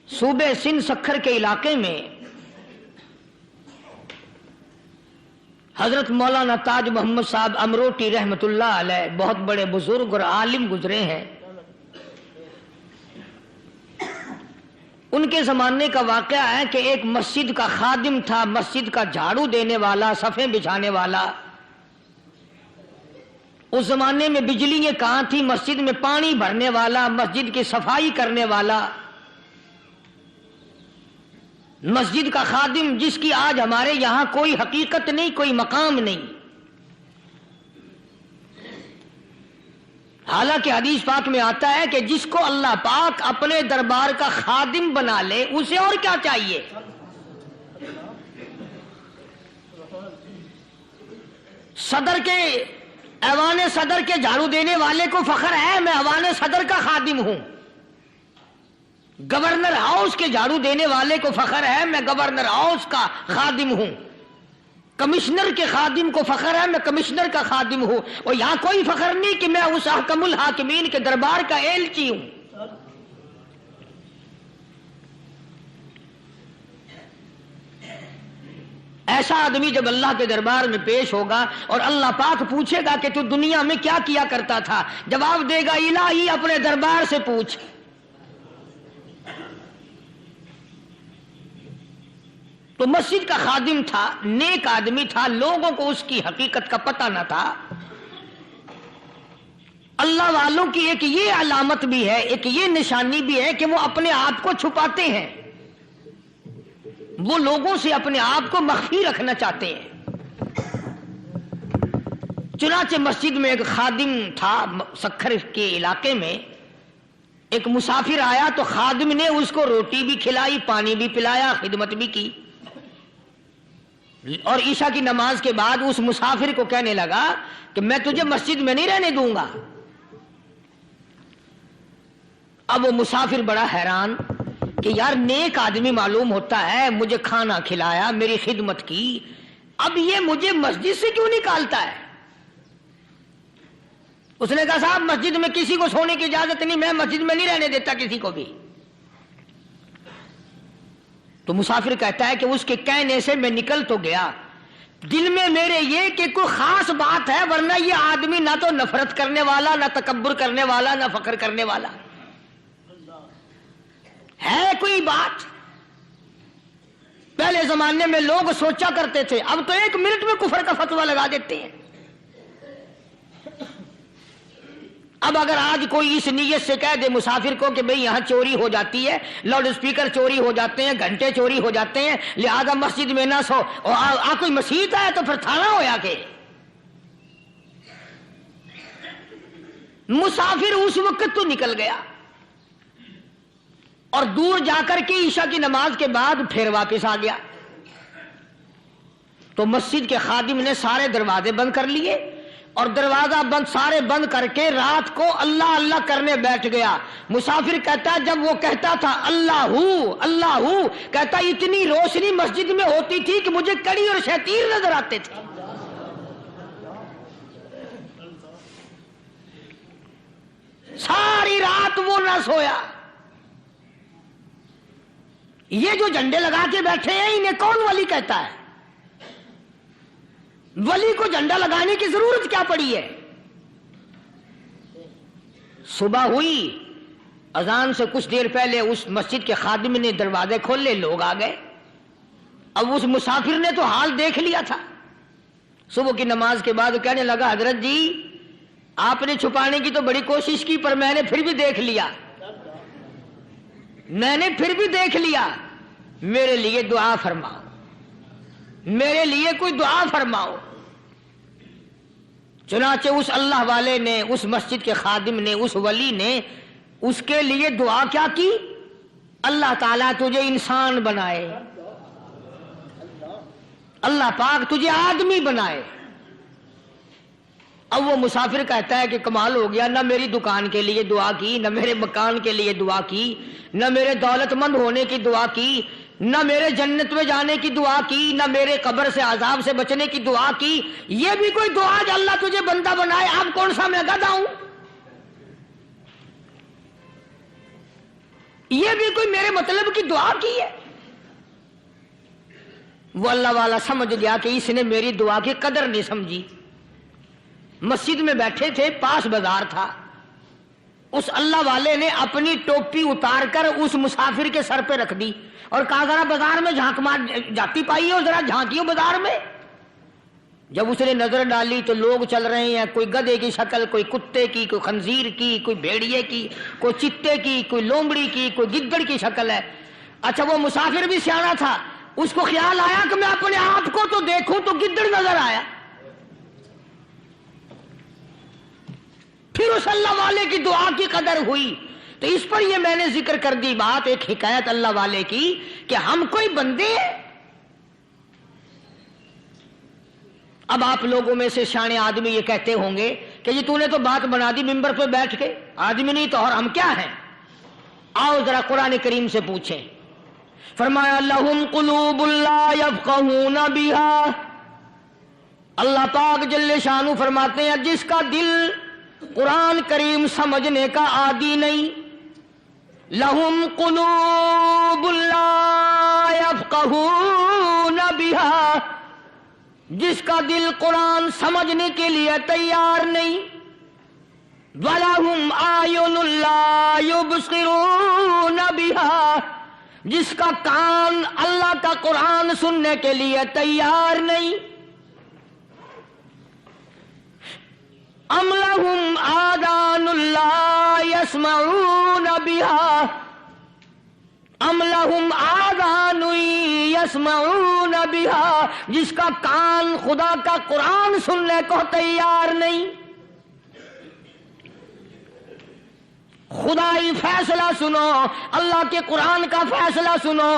صوبے سندھ سکھر کے علاقے میں حضرت مولانا تاج محمد صاحب امروٹی رحمت اللہ علیہ بہت بڑے بزرگ اور عالم گزرے ہیں. ان کے زمانے کا واقعہ ہے کہ ایک مسجد کا خادم تھا، مسجد کا جھاڑو دینے والا، صفیں بچھانے والا. اس زمانے میں بجلی کہاں تھی، مسجد میں پانی بھرنے والا، مسجد کی صفائی کرنے والا، مسجد کا خادم جس کی آج ہمارے یہاں کوئی حقیقت نہیں، کوئی مقام نہیں. حالانکہ حدیث پاک میں آتا ہے کہ جس کو اللہ پاک اپنے دربار کا خادم بنا لے اسے اور کیا چاہیے. صدر کے ایوان صدر کے جھاڑو دینے والے کو فخر ہے میں ایوان صدر کا خادم ہوں. گورنر ہاؤس کے جھاڑو دینے والے کو فخر ہے میں گورنر ہاؤس کا خادم ہوں. کمشنر کے خادم کو فخر ہے میں کمشنر کا خادم ہوں. اور یہاں کوئی فخر نہیں کہ میں اس حکم الحاکمین کے دربار کا ایلچی ہوں. ایسا آدمی جب اللہ کے دربار میں پیش ہوگا اور اللہ پاک پوچھے گا کہ تو دنیا میں کیا کیا کرتا تھا، جواب دے گا الہی اپنے دربار سے پوچھ. تو مسجد کا خادم تھا، نیک آدمی تھا، لوگوں کو اس کی حقیقت کا پتہ نہ تھا. اللہ والوں کی ایک یہ علامت بھی ہے، ایک یہ نشانی بھی ہے کہ وہ اپنے آپ کو چھپاتے ہیں، وہ لوگوں سے اپنے آپ کو مخفی رکھنا چاہتے ہیں. چنانچہ مسجد میں ایک خادم تھا، سکھر کے علاقے میں ایک مسافر آیا تو خادم نے اس کو روٹی بھی کھلائی، پانی بھی پلایا، خدمت بھی کی. اور عشاء کی نماز کے بعد اس مسافر کو کہنے لگا کہ میں تجھے مسجد میں نہیں رہنے دوں گا. اب وہ مسافر بڑا حیران کہ یار نیک آدمی معلوم ہوتا ہے، مجھے کھانا کھلایا، میری خدمت کی، اب یہ مجھے مسجد سے کیوں نکالتا ہے. اس نے کہا صاحب مسجد میں کسی کو سونے کی اجازت نہیں، میں مسجد میں نہیں رہنے دیتا کسی کو بھی. تو مسافر کہتا ہے کہ اس کے کہنے سے میں نکل تو گیا، دل میں میرے یہ کہ کوئی خاص بات ہے، ورنہ یہ آدمی نہ تو نفرت کرنے والا، نہ تکبر کرنے والا، نہ فخر کرنے والا ہے. کوئی بات پہلے زمانے میں لوگ سوچا کرتے تھے، اب تو ایک منٹ میں کفر کا فتویٰ لگا دیتے ہیں. اب اگر آج کوئی اس نیت سے کہہ دے مسافر کو کہ بھئی یہاں چوری ہو جاتی ہے، لاؤڈ اسپیکر چوری ہو جاتے ہیں، گھنٹے چوری ہو جاتے ہیں، لہذا مسجد میں نہ سو، اور کوئی مسیحت ہے تو پھر تھانہ ہویا کہ مسافر اس وقت تو نکل گیا اور دور جا کر کے عشاء کی نماز کے بعد پھر واپس آ گیا. تو مسجد کے خادم نے سارے دروازے بند کر لیے اور دروازہ بند سارے بند کر کے رات کو اللہ اللہ کرنے بیٹھ گیا. مسافر کہتا جب وہ کہتا تھا اللہ ہو کہتا اتنی روشنی مسجد میں ہوتی تھی کہ مجھے کڑی اور شتیر نظر آتے تھے. ساری رات وہ نہ سویا. یہ جو جھنڈے لگا کے بیٹھے ہیں انہیں کون ولی کہتا ہے؟ ولی کو جھنڈا لگانے کی ضرورت کیا پڑی ہے؟ صبح ہوئی، اذان سے کچھ دیر پہلے اس مسجد کے خادم نے دروازے کھولے، لوگ آ گئے. اب اس مسافر نے تو حال دیکھ لیا تھا. صبح کی نماز کے بعد کہنے لگا حضرت جی آپ نے چھپانے کی تو بڑی کوشش کی پر میں نے پھر بھی دیکھ لیا، میرے لیے دعا فرماؤ، میرے لیے کوئی دعا فرماؤ. چنانچہ اس اللہ والے نے، اس مسجد کے خادم نے، اس ولی نے اس کے لیے دعا کیا کی؟ اللہ تعالیٰ تجھے انسان بنائے، اللہ پاک تجھے آدمی بنائے. اب وہ مسافر کہتا ہے کہ کمال ہو گیا، نہ میری دکان کے لیے دعا کی، نہ میرے مکان کے لیے دعا کی، نہ میرے دولت مند ہونے کی دعا کی، نہ میرے جنت میں جانے کی دعا کی، نہ میرے قبر سے عذاب سے بچنے کی دعا کی. یہ بھی کوئی دعا جو اللہ تجھے بندہ بنائے؟ اب کون سا میں گدھا ہوں؟ یہ بھی کوئی میرے مطلب کی دعا کی ہے؟ وہ اللہ والا سمجھ گیا کہ اس نے میری دعا کی قدر نہیں سمجھی. مسجد میں بیٹھے تھے، پاس بازار تھا. اس اللہ والے نے اپنی ٹوپی اتار کر اس مسافر کے سر پہ رکھ دی اور کہا ذرا بازار میں جھانک مار جاتی پائی ہو، ذرا جھانکیو بازار میں. جب اس نے نظر ڈالی تو لوگ چل رہے ہیں، کوئی گدھے کی شکل، کوئی کتے کی، کوئی خنزیر کی، کوئی بھیڑیے کی، کوئی چتے کی، کوئی لومڑی کی، کوئی گدڑ کی شکل ہے. اچھا وہ مسافر بھی سیانا تھا، اس کو خیال آیا کہ میں اپنے آپ کو تو دیکھوں تو گدڑ نظر آیا. پھر اس اللہ والے کی دعا کی قدر ہوئی. تو اس پر یہ میں نے ذکر کر دی بات، ایک حکایت اللہ والے کی کہ ہم کوئی بندے ہیں. اب آپ لوگوں میں سے شانے آدمی یہ کہتے ہوں گے کہ جی تو نے تو بات بنا دی ممبر پہ بیٹھ کے، آدمی نہیں تو اور ہم کیا ہیں؟ آؤ ذرا قرآن کریم سے پوچھیں. فرمایا لہم قلوب لا یفقہون بہا. اللہ پاک جل شانہ فرماتے ہیں جس کا دل قرآن کریم سمجھنے کا عادی نہیں. لہم قلوب لا یفقہون بہا، جس کا دل قرآن سمجھنے کے لیے تیار نہیں. وَلَهُمْ أَعْيُنٌ لَا يُبْصِرُونَ بِهَا، جس کا کان اللہ کا قرآن سننے کے لیے تیار نہیں. أَمْ لَهُمْ آذَانٌ لَا يَسْمَعُونَ بِهَا، ام لہم آذان یسمعون بہا، جس کا کان خدا کا قرآن سننے کو تیار نہیں. خدائی فیصلہ سنو، اللہ کے قرآن کا فیصلہ سنو،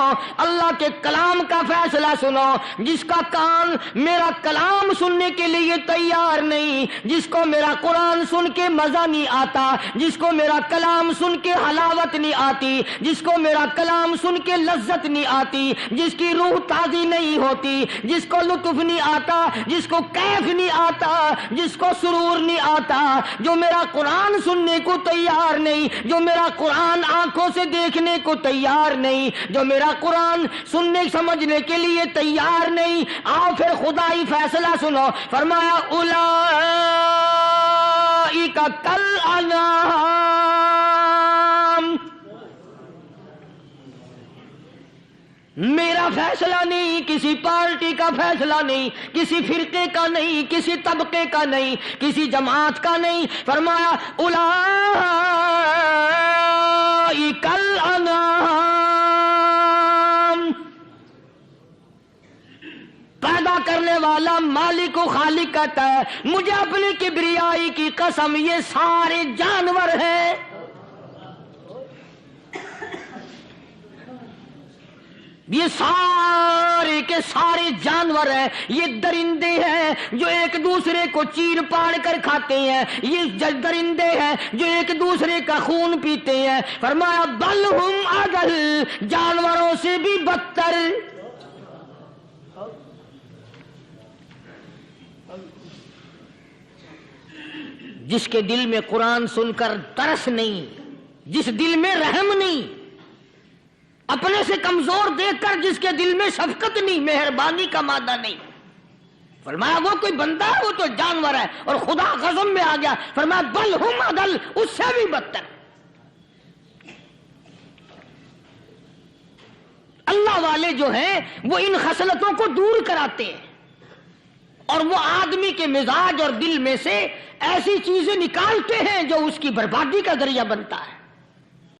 اللہ کے کلام کا فیصلہ سنو. جس کا کان میرا کلام سننے کے لیے تیار نہیں، جس کو میرا قرآن سن کے مزہ نہیں آتا، جس کو میرا کلام سن کے حلاوت نہیں آتی، جس کو میرا کلام سن کے لذت نہیں آتی، جس کی روح تازی نہیں ہوتی، جس کو لطف نہیں آتا، جس کو کیف نہیں آتا، جس کو سرور نہیں آتا، جو میرا قرآن سننے کو تیار نہیں، جو میرا قرآن آنکھوں سے دیکھنے کو تیار نہیں، جو میرا قرآن سننے سمجھنے کے لیے تیار نہیں. آؤ پھر خدائی فیصلہ سنو. فرمایا اولئک کالانعام، میرا فیصلہ نہیں، کسی پارٹی کا فیصلہ نہیں، کسی فرقے کا نہیں، کسی طبقے کا نہیں، کسی جماعت کا نہیں. فرمایا اولئک الانعام. پیدا کرنے والا مالک و خالق کہتا ہے مجھے اپنی کبریائی کی قسم یہ سارے جانور ہیں. یہ سارے کے سارے جانور ہیں، یہ درندے ہیں جو ایک دوسرے کو چیر پاڑ کر کھاتے ہیں، یہ درندے ہیں جو ایک دوسرے کا خون پیتے ہیں. فرمایا بل ہم اضل، جانوروں سے بھی بدتر. جس کے دل میں قرآن سن کر ترس نہیں، جس دل میں رحم نہیں، اپنے سے کمزور دیکھ کر جس کے دل میں شفقت نہیں، مہربانی کا مادہ نہیں. فرمایا وہ کوئی بندہ ہے، وہ تو جانور ہے. اور خدا غضب میں آ گیا، فرمایا بل ہم اضل، اس سے بھی بدتر. اللہ والے جو ہیں وہ ان خصلتوں کو دور کراتے ہیں اور وہ آدمی کے مزاج اور دل میں سے ایسی چیزیں نکالتے ہیں جو اس کی بربادی کا ذریعہ بنتا ہے.